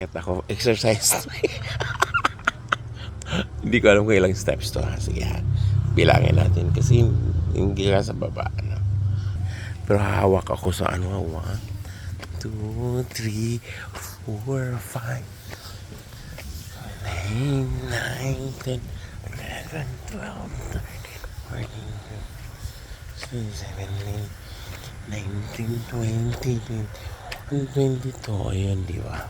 At ako, exercise. Hindi ko alam kung ilang steps to ha. Sige ha. Bilangin natin kasi hindi ka sa baba. Ano? Pero hawak ako sa ano. 1, 2, 3, 4, 5, 9, 10, 11, 12, 13, 14, 15, 17, 19, 20, 22. Ayan, di ba?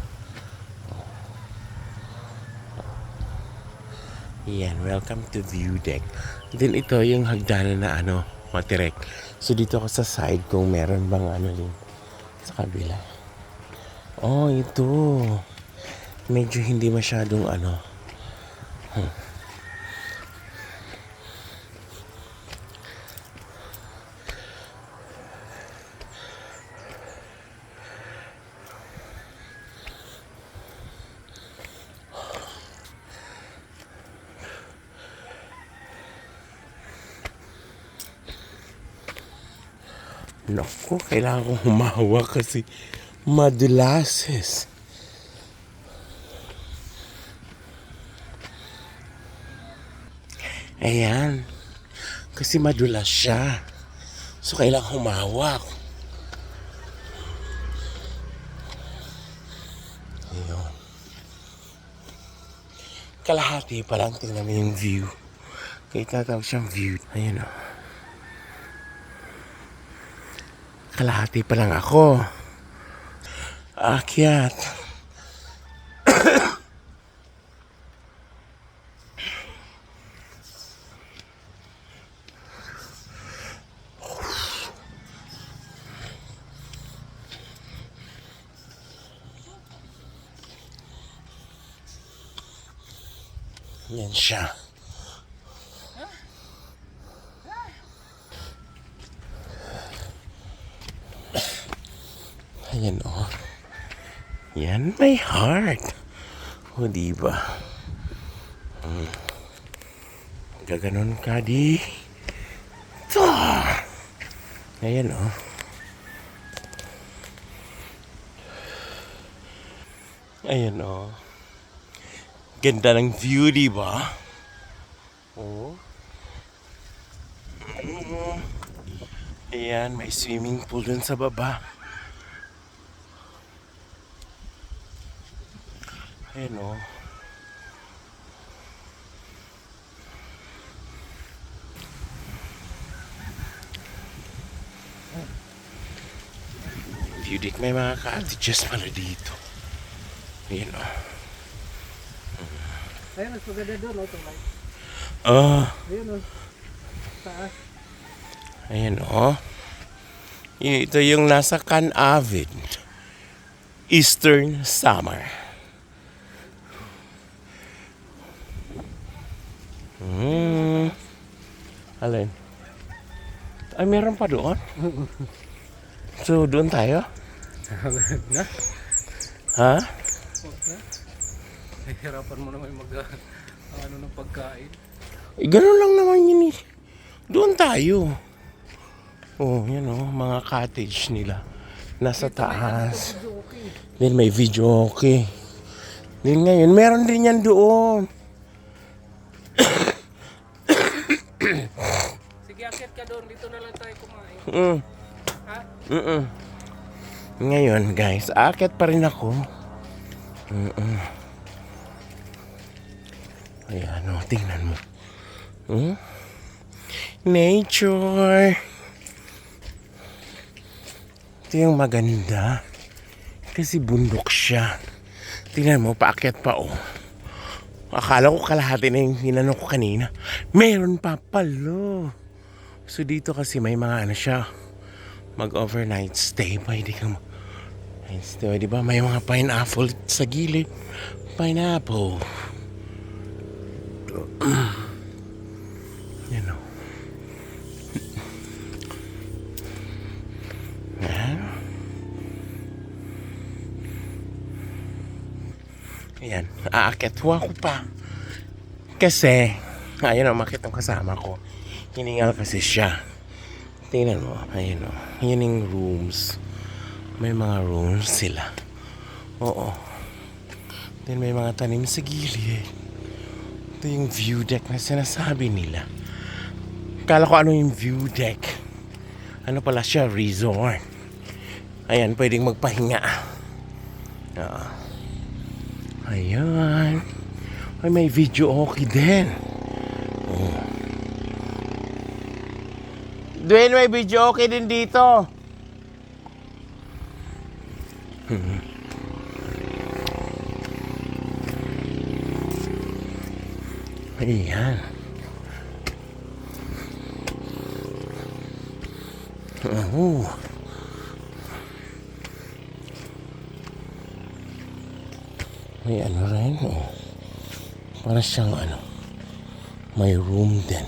Yan, welcome to view deck. Then ito yung hagdanan na ano, matirek. So dito ako sa side kung meron bang ano din sa kabila. Oh, ito. Medyo hindi masyadong ano. Naku, kailangan kong humawak kasi madulases. Ayan. Kasi madulas siya. So, kailangan humawak. Ayun. Kalahati pa lang. Tingnan mo yung view. Kaya tatawag siyang view. Ayun o. Kalahati pa lang ako. Akyat. Yan siya. Ayan o. Yan my heart. O diba? Gaganon ka di. Ito. Ayan o. Ayan o. Ganda ng view, diba? Oh. Ayan, may swimming pool dun sa baba. Ayan o. View deck, may mga cottages pala dito. Ayan o. Ayun, mas maganda doon, no? Tulay. Ayun, no? Taas. Ayan o. Ito yung nasa Can-Avid. Eastern Summer. Alin? Ay, meron pa doon? So, doon tayo? Na? Ha? Huwag na. Nahihirapan mo naman ano ng pagkain. Eh, ganun lang naman yun eh. Doon tayo. Oh, yan oh, mga cottage nila. Nasa taas. Then may video okay. Then ngayon, meron din yan doon. Sige, akit ka doon. Dito na lang tayo kumain. Ha? Ngayon guys, aakyat pa rin ako. Ayan o, tingnan mo. Nature. Ito yung maganda. Kasi bundok siya. Tingnan mo, paakyat pa oh. Akala ko kalahati na yung hinanong ko kanina. Meron pa palo. So dito kasi may mga ano siya. Mag-overnight stay. Pwede kang stay, di ba? May mga pineapple sa gilid. Pineapple. Yan o. Ayan. Aakyat ako pa. Kasi, ayun o, umakit ang kasama ko. Hiningal kasi siya. Tingnan mo, ayun o. Yan yung rooms. May mga rooms sila. Oo. Then may mga tanim sa gilid. Ito yung view deck na sinasabi nila. Kala ko ano yung view deck. Ano pala siya? Resort. Ayan, pwedeng magpahinga. Ayan. Ay, may video okay din. Dwayne, may video okay din dito. Ayan. May ano rin, para siyang may room din.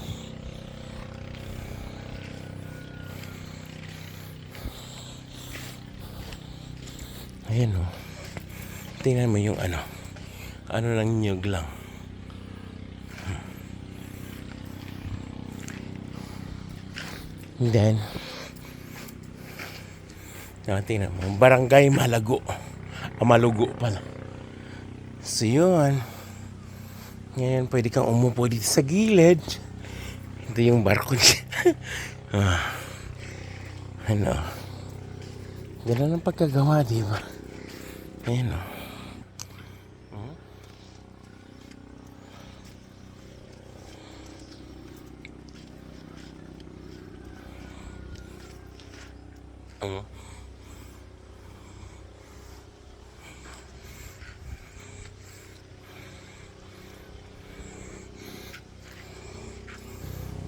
Ayan tingnan mo yung ano lang nyug lang. And then, tingnan mo, Barangay Malago. Malugo pala. So yun. Ngayon, pwede kang umupo dito sa gilid. Ito yung barko niya. Ganda ng pagkagawa, di ba? Ayan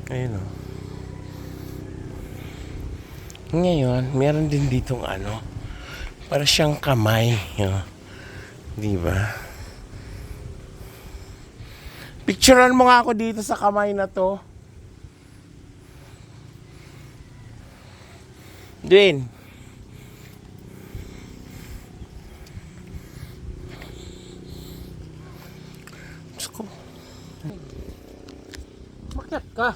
Ayun Ngayon, meron din ditong para siyang kamay. Di ba? Picturean mo nga ako dito sa kamay na to. Dwayne. Diyos ko. Makyat ka.